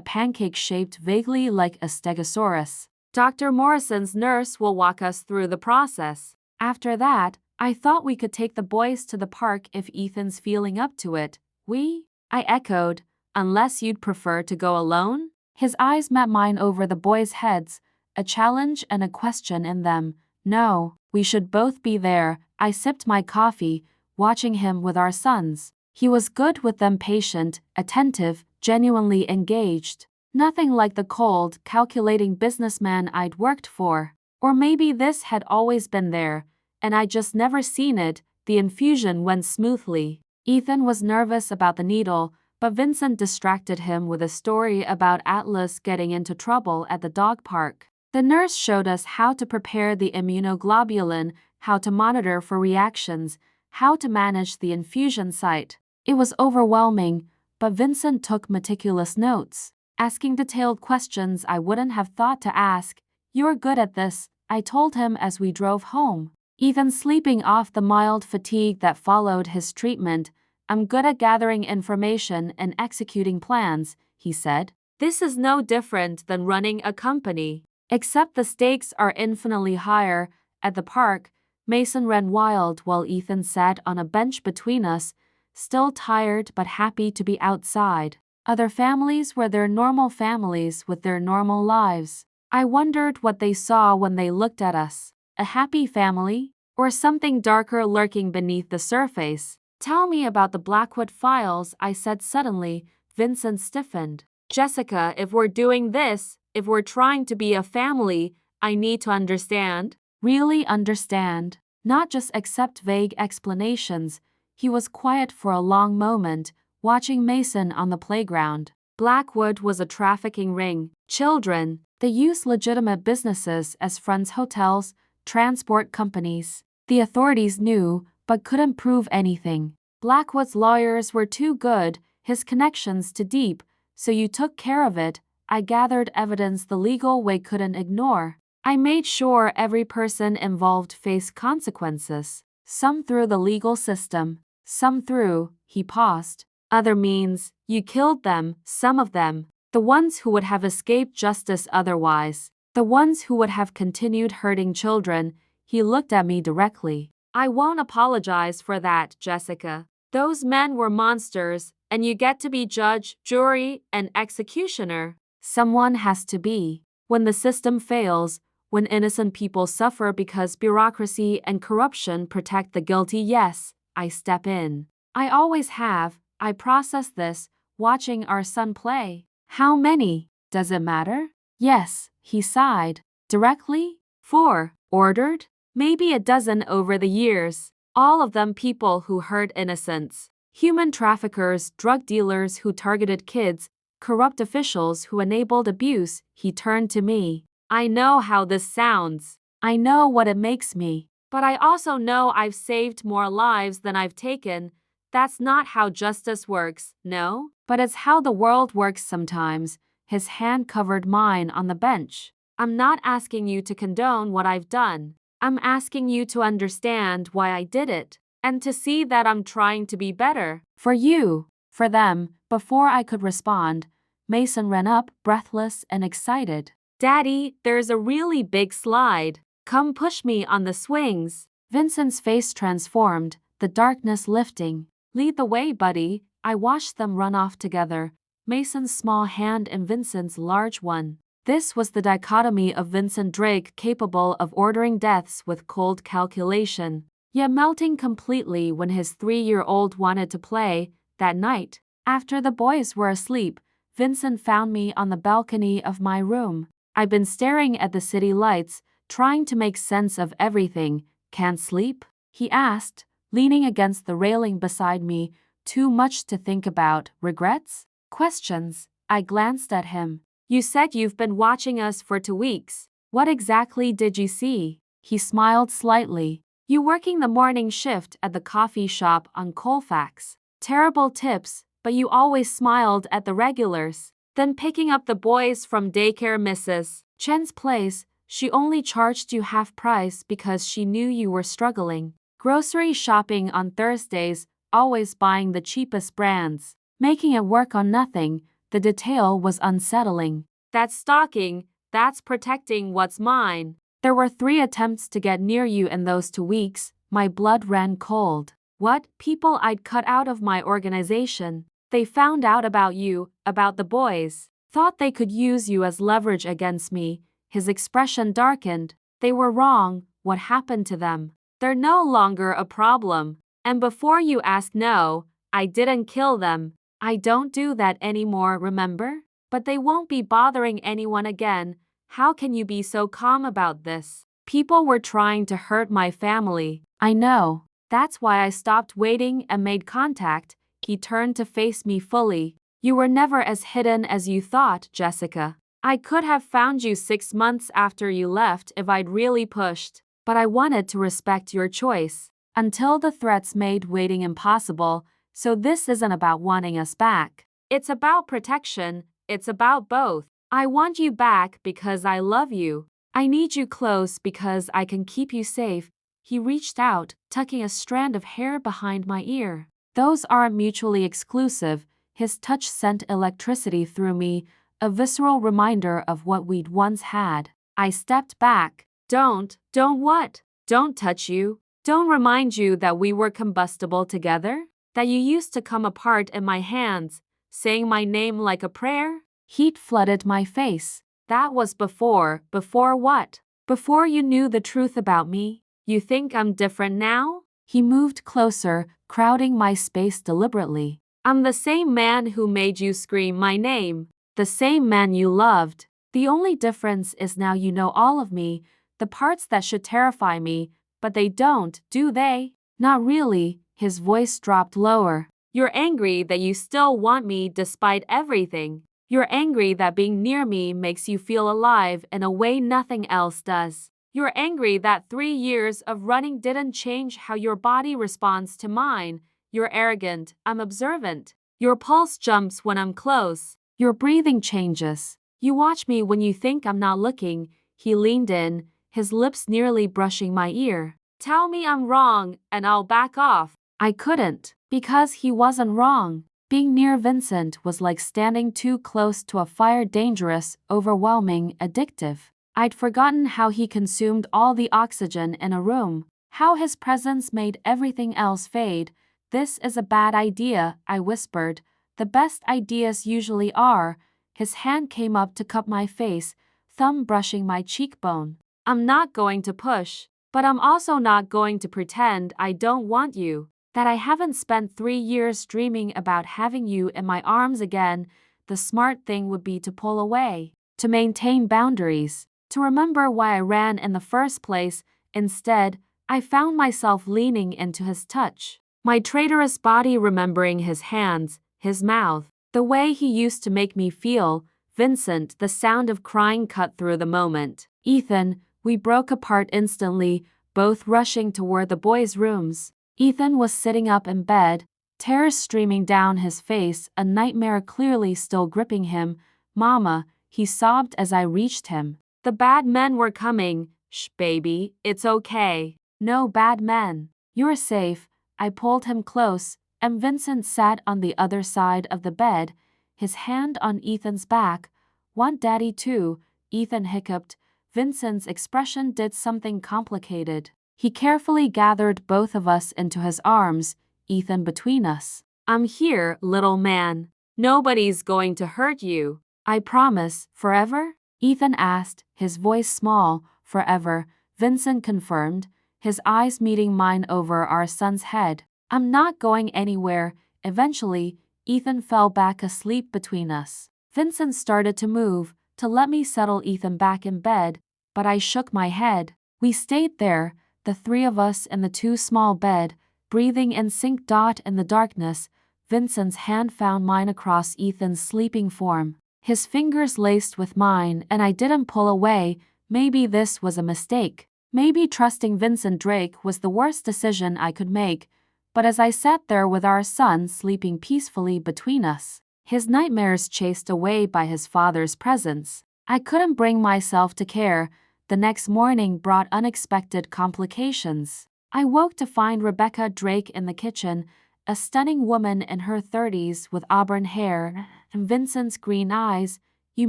pancake shaped vaguely like a stegosaurus. "Dr. Morrison's nurse will walk us through the process. After that, I thought we could take the boys to the park if Ethan's feeling up to it." "We?" I echoed, "unless you'd prefer to go alone?" His eyes met mine over the boys' heads, a challenge and a question in them. "No, we should both be there." I sipped my coffee, watching him with our sons. He was good with them, patient, attentive, genuinely engaged. Nothing like the cold, calculating businessman I'd worked for. Or maybe this had always been there, and I'd just never seen it. The infusion went smoothly. Ethan was nervous about the needle, but Vincent distracted him with a story about Atlas getting into trouble at the dog park. The nurse showed us how to prepare the immunoglobulin, how to monitor for reactions, how to manage the infusion site. It was overwhelming, but Vincent took meticulous notes, asking detailed questions I wouldn't have thought to ask. "You're good at this," I told him as we drove home. Ethan sleeping off the mild fatigue that followed his treatment. "I'm good at gathering information and executing plans," he said. "This is no different than running a company, except the stakes are infinitely higher." At the park, Mason ran wild while Ethan sat on a bench between us, still tired but happy to be outside. Other families were their normal families with their normal lives. I wondered what they saw when they looked at us. A happy family? Or something darker lurking beneath the surface? "Tell me about the Blackwood files," I said suddenly. Vincent stiffened. "Jessica, if we're doing this, if we're trying to be a family, I need to understand." Really understand, not just accept vague explanations. He was quiet for a long moment, watching Mason on the playground. Blackwood was a trafficking ring. Children. They used legitimate businesses as fronts, hotels, transport companies. The authorities knew, but couldn't prove anything. Blackwood's lawyers were too good, his connections too deep, so you took care of it. I gathered evidence the legal way couldn't ignore. I made sure every person involved faced consequences. Some through the legal system, some through," he paused, "other means. You killed them, some of them. The ones who would have escaped justice otherwise. The ones who would have continued hurting children." He looked at me directly. "I won't apologize for that, Jessica. Those men were monsters, and you get to be judge, jury, and executioner. Someone has to be. When the system fails, when innocent people suffer because bureaucracy and corruption protect the guilty, yes, I step in. I always have." I processed this, watching our son play. "How many? Does it matter?" "Yes," he sighed. "Directly? 4. Ordered? Maybe a dozen over the years. All of them people who hurt innocents. Human traffickers, drug dealers who targeted kids, corrupt officials who enabled abuse." He turned to me. "I know how this sounds. I know what it makes me. But I also know I've saved more lives than I've taken. That's not how justice works, no? But it's how the world works sometimes. His hand covered mine on the bench. I'm not asking you to condone what I've done. I'm asking you to understand why I did it, and to see that I'm trying to be better. For you, for them. Before I could respond, Mason ran up, breathless and excited. Daddy, there's a really big slide. Come push me on the swings. Vincent's face transformed, the darkness lifting. Lead the way, buddy. I watched them run off together, Mason's small hand in Vincent's large one. This was the dichotomy of Vincent Drake, capable of ordering deaths with cold calculation, yet melting completely when his 3-year-old wanted to play. That night, after the boys were asleep, Vincent found me on the balcony of my room. I'd been staring at the city lights, trying to make sense of everything. Can't sleep? He asked, leaning against the railing beside me. Too much to think about. Regrets? Questions? I glanced at him. You said you've been watching us for 2 weeks. What exactly did you see? He smiled slightly. You working the morning shift at the coffee shop on Colfax. Terrible tips, but you always smiled at the regulars. Then picking up the boys from daycare Mrs. Chen's place, she only charged you half price because she knew you were struggling. Grocery shopping on Thursdays, always buying the cheapest brands. Making it work on nothing. The detail was unsettling. That's stalking, that's protecting what's mine. There were 3 attempts to get near you in those 2 weeks. My blood ran cold. What? People I'd cut out of my organization. They found out about you, about the boys. Thought they could use you as leverage against me. His expression darkened. They were wrong. What happened to them? They're no longer a problem. And before you ask, no, I didn't kill them. I don't do that anymore, remember? But they won't be bothering anyone again. How can you be so calm about this? People were trying to hurt my family. I know. That's why I stopped waiting and made contact. He turned to face me fully. You were never as hidden as you thought, Jessica. I could have found you 6 months after you left if I'd really pushed. But I wanted to respect your choice. Until the threats made waiting impossible. So this isn't about wanting us back. It's about protection. It's about both. I want you back because I love you. I need you close because I can keep you safe. He reached out, tucking a strand of hair behind my ear. Those aren't mutually exclusive. His touch sent electricity through me, a visceral reminder of what we'd once had. I stepped back. Don't what? Don't touch you. Don't remind you that we were combustible together? That you used to come apart in my hands, saying my name like a prayer? Heat flooded my face. That was before what? Before you knew the truth about me? You think I'm different now? He moved closer, crowding my space deliberately. I'm the same man who made you scream my name. The same man you loved. The only difference is now you know all of me, the parts that should terrify me, but they don't, do they? Not really. His voice dropped lower. You're angry that you still want me despite everything. You're angry that being near me makes you feel alive in a way nothing else does. You're angry that 3 years of running didn't change how your body responds to mine. You're arrogant. I'm observant. Your pulse jumps when I'm close. Your breathing changes. You watch me when you think I'm not looking. He leaned in, his lips nearly brushing my ear. Tell me I'm wrong, and I'll back off. I couldn't, because he wasn't wrong. Being near Vincent was like standing too close to a fire, dangerous, overwhelming, addictive. I'd forgotten how he consumed all the oxygen in a room, how his presence made everything else fade. This is a bad idea, I whispered. The best ideas usually are. His hand came up to cup my face, thumb brushing my cheekbone. I'm not going to push, but I'm also not going to pretend I don't want you. That I haven't spent 3 years dreaming about having you in my arms again. The smart thing would be to pull away, to maintain boundaries, to remember why I ran in the first place. Instead, I found myself leaning into his touch, my traitorous body remembering his hands, his mouth, the way he used to make me feel. Vincent, the sound of crying cut through the moment. Ethan, we broke apart instantly, both rushing toward the boys' rooms. Ethan was sitting up in bed, tears streaming down his face, a nightmare clearly still gripping him. "Mama," he sobbed as I reached him. "The bad men were coming." "Shh, baby, it's okay. No bad men. You're safe." I pulled him close, and Vincent sat on the other side of the bed, his hand on Ethan's back. "Want daddy too?" Ethan hiccuped. Vincent's expression did something complicated. He carefully gathered both of us into his arms, Ethan between us. "I'm here, little man. Nobody's going to hurt you. I promise." "Forever?" Ethan asked, his voice small. "Forever," Vincent confirmed, his eyes meeting mine over our son's head. "I'm not going anywhere." Eventually, Ethan fell back asleep between us. Vincent started to move, to let me settle Ethan back in bed, but I shook my head. We stayed there, the three of us in the too small bed, breathing in sync. In the darkness, Vincent's hand found mine across Ethan's sleeping form. His fingers laced with mine, and I didn't pull away. Maybe this was a mistake. Maybe trusting Vincent Drake was the worst decision I could make. But as I sat there with our son sleeping peacefully between us, his nightmares chased away by his father's presence, I couldn't bring myself to care. The next morning brought unexpected complications. I woke to find Rebecca Drake in the kitchen, a stunning woman in her 30s with auburn hair and Vincent's green eyes. "You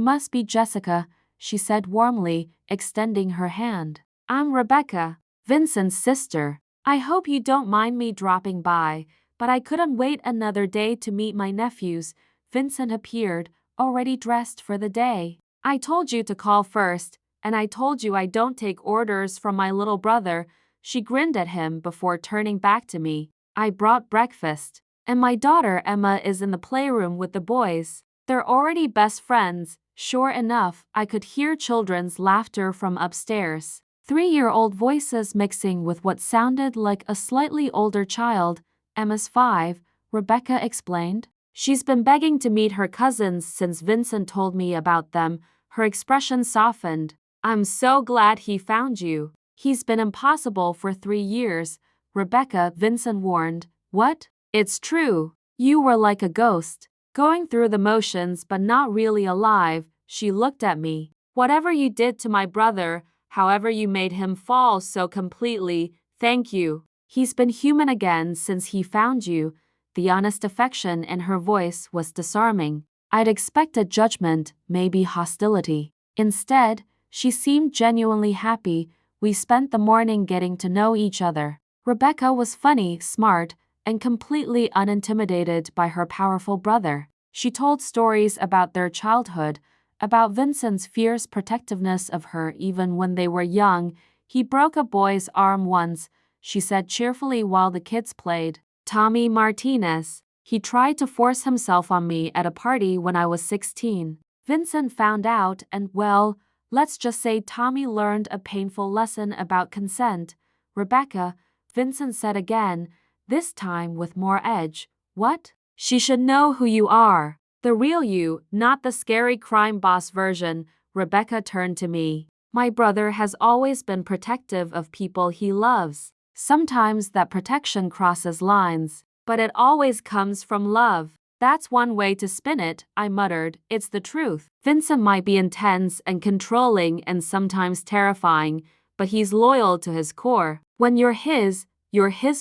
must be Jessica," she said warmly, extending her hand. "I'm Rebecca, Vincent's sister. I hope you don't mind me dropping by, but I couldn't wait another day to meet my nephews." Vincent appeared, already dressed for the day. "I told you to call first, and I told you I don't take orders from my little brother." She grinned at him before turning back to me. "I brought breakfast, and my daughter Emma is in the playroom with the boys. They're already best friends." Sure enough, I could hear children's laughter from upstairs. 3-year-old voices mixing with what sounded like a slightly older child. "Emma's 5, Rebecca explained. "She's been begging to meet her cousins since Vincent told me about them." Her expression softened. "I'm so glad he found you. He's been impossible for 3 years." "Rebecca," Vincent warned. "What?" "It's true. You were like a ghost, going through the motions but not really alive." She looked at me. "Whatever you did to my brother, however you made him fall so completely, thank you. He's been human again since he found you." The honest affection in her voice was disarming. I'd expected judgment, maybe hostility. Instead, she seemed genuinely happy. We spent the morning getting to know each other. Rebecca was funny, smart, and completely unintimidated by her powerful brother. She told stories about their childhood, about Vincent's fierce protectiveness of her even when they were young. "He broke a boy's arm once," she said cheerfully while the kids played. "Tommy Martinez. He tried to force himself on me at a party when I was 16. Vincent found out and, well, let's just say Tommy learned a painful lesson about consent." "Rebecca," Vincent said again, this time with more edge. "What?" "She should know who you are. The real you, not the scary crime boss version." Rebecca turned to me. "My brother has always been protective of people he loves. Sometimes that protection crosses lines, but it always comes from love." "That's one way to spin it," I muttered. "It's the truth. Vincent might be intense and controlling and sometimes terrifying, but he's loyal to his core. When you're his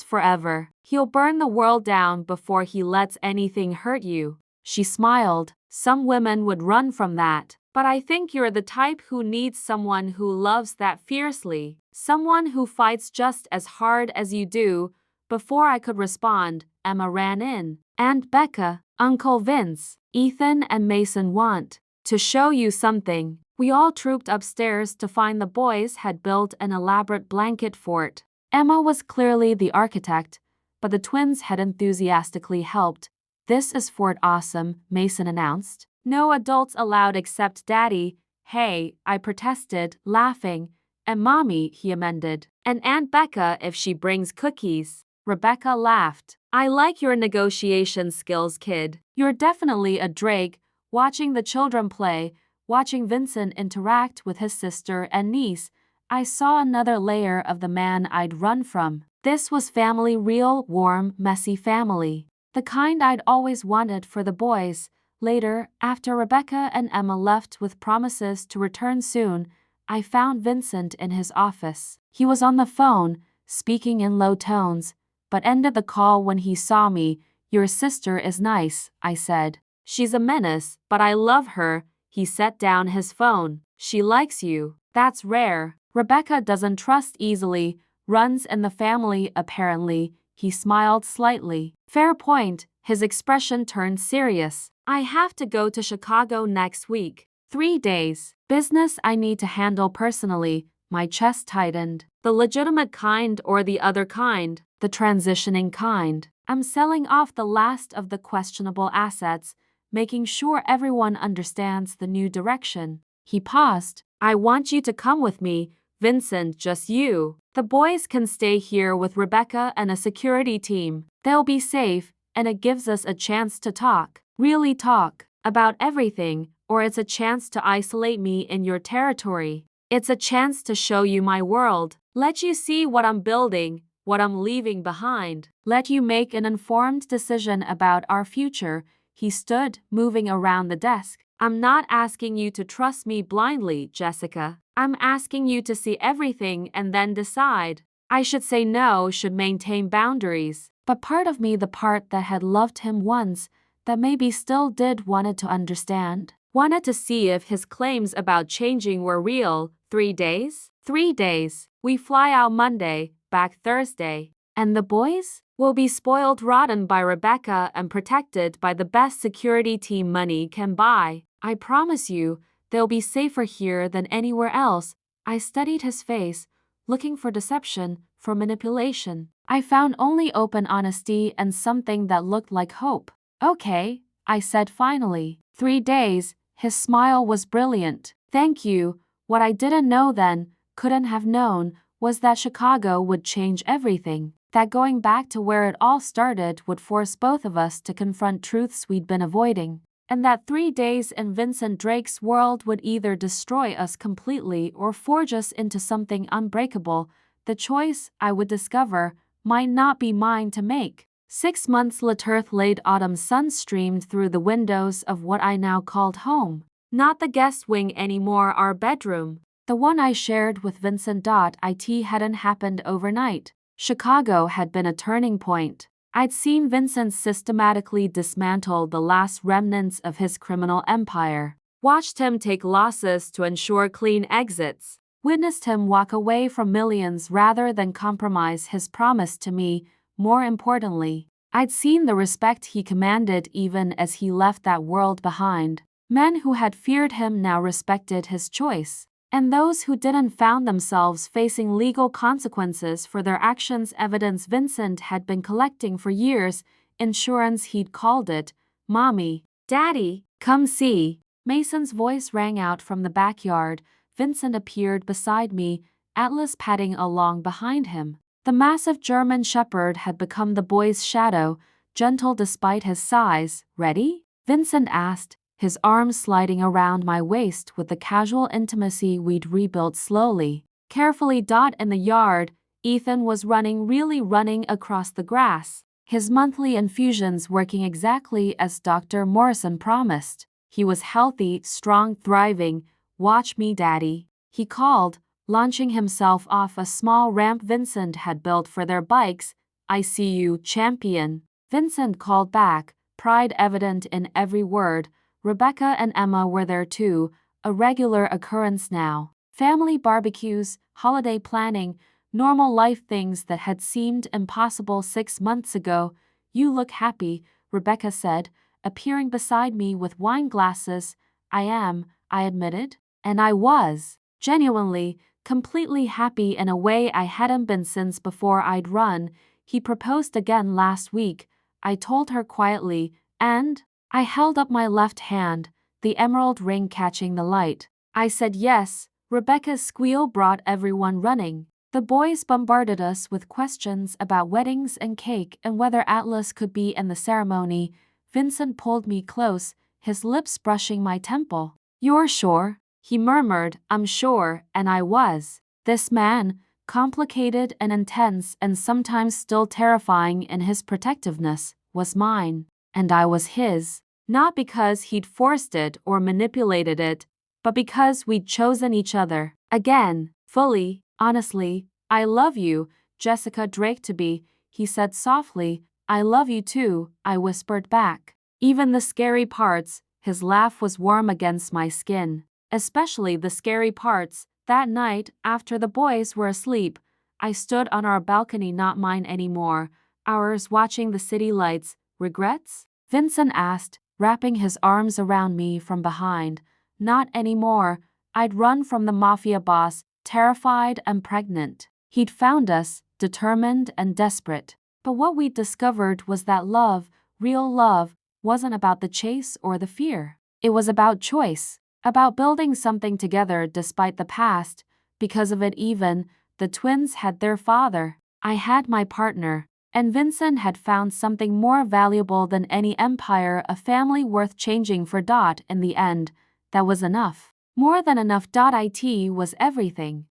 forever. He'll burn the world down before he lets anything hurt you." She smiled. "Some women would run from that. But I think you're the type who needs someone who loves that fiercely. Someone who fights just as hard as you do." Before I could respond, Emma ran in. "Aunt Becca, Uncle Vince, Ethan and Mason want to show you something." We all trooped upstairs to find the boys had built an elaborate blanket fort. Emma was clearly the architect, but the twins had enthusiastically helped. "This is Fort Awesome," Mason announced. "No adults allowed except Daddy." "Hey," I protested, laughing. "And Mommy," he amended. "And Aunt Becca if she brings cookies." Rebecca laughed. "I like your negotiation skills, kid. You're definitely a Drake." Watching the children play, watching Vincent interact with his sister and niece, I saw another layer of the man I'd run from. This was family, real, warm, messy family. the kind I'd always wanted for the boys. Later, after Rebecca and Emma left with promises to return soon, I found Vincent in his office. He was on the phone, speaking in low tones, but ended the call when he saw me. "Your sister is nice," I said. "She's a menace, but I love her." He set down his phone. "She likes you. That's rare. Rebecca doesn't trust easily, runs in the family apparently." He smiled slightly. "Fair point." His expression turned serious. "I have to go to Chicago next week. 3 days. Business I need to handle personally." My chest tightened. "The legitimate kind or the other kind?" "The transitioning kind. I'm selling off the last of the questionable assets, making sure everyone understands the new direction." He paused. "I want you to come with me, Vincent, just you. The boys can stay here with Rebecca and a security team. They'll be safe, and it gives us a chance to talk. Really talk. About everything, or it's a chance to isolate me in your territory. It's a chance to show you my world. Let you see what I'm building, what I'm leaving behind. Let you make an informed decision about our future." He stood, moving around the desk. "I'm not asking you to trust me blindly, Jessica. I'm asking you to see everything and then decide." I should say no, should maintain boundaries. But part of me, the part that had loved him once, that maybe still did, wanted to understand. Wanted to see if his claims about changing were real. 3 days? 3 days. We fly out Monday, back Thursday. And the boys? Will be spoiled rotten by Rebecca and protected by the best security team money can buy. I promise you, they'll be safer here than anywhere else." I studied his face, looking for deception, for manipulation. I found only open honesty and something that looked like hope. "Okay," I said finally. 3 days. His smile was brilliant. "Thank you." What I didn't know then, couldn't have known, was that Chicago would change everything. That going back to where it all started would force both of us to confront truths we'd been avoiding. And that 3 days in Vincent Drake's world would either destroy us completely or forge us into something unbreakable. The choice, I would discover, might not be mine to make. 6 months later, late autumn sun streamed through the windows of what I now called home. Not the guest wing anymore, our bedroom. The one I shared with Vincent. It hadn't happened overnight. Chicago had been a turning point. I'd seen Vincent systematically dismantle the last remnants of his criminal empire. Watched him take losses to ensure clean exits. Witnessed him walk away from millions rather than compromise his promise to me. More importantly, I'd seen the respect he commanded even as he left that world behind. Men who had feared him now respected his choice. And those who didn't found themselves facing legal consequences for their actions. Evidence Vincent had been collecting for years. Insurance, he'd called it. "Mommy, Daddy, come see." Mason's voice rang out from the backyard. Vincent appeared beside me, Atlas padding along behind him. The massive German Shepherd had become the boy's shadow, gentle despite his size. "Ready?" Vincent asked, his arms sliding around my waist with the casual intimacy we'd rebuilt slowly. Carefully. In the yard, Ethan was really running across the grass. His monthly infusions working exactly as Dr. Morrison promised. He was healthy, strong, thriving. "Watch me, Daddy," he called, launching himself off a small ramp Vincent had built for their bikes. "I see you, champion." Vincent called back, pride evident in every word. Rebecca and Emma were there too, a regular occurrence now. Family barbecues, holiday planning, normal life, things that had seemed impossible 6 months ago. "You look happy," Rebecca said, appearing beside me with wine glasses. "I am," I admitted. And I was. Genuinely, completely happy in a way I hadn't been since before I'd run. "He proposed again last week," I told her quietly, and I held up my left hand, the emerald ring catching the light. I said yes. Rebecca's squeal brought everyone running. The boys bombarded us with questions about weddings and cake and whether Atlas could be in the ceremony. Vincent pulled me close, his lips brushing my temple. "You're sure?" he murmured. "I'm sure," and I was. This man, complicated and intense and sometimes still terrifying in his protectiveness, was mine, and I was his. Not because he'd forced it or manipulated it, but because we'd chosen each other. Again, fully, honestly, I love you, Jessica Drake to be, he said softly. I love you too, I whispered back. Even the scary parts, his laugh was warm against my skin. Especially the scary parts. That night, after the boys were asleep, I stood on our balcony, not mine anymore, hours watching the city lights. Regrets? Vincent asked, wrapping his arms around me from behind. Not anymore. I'd run from the Mafia boss, terrified and pregnant. He'd found us, determined and desperate. But what we'd discovered was that love, real love, wasn't about the chase or the fear. It was about choice, about building something together despite the past. Because of it even, the twins had their father. I had my partner. And Vincent had found something more valuable than any empire, a family worth changing for. In the end, that was enough. More than enough. It was everything.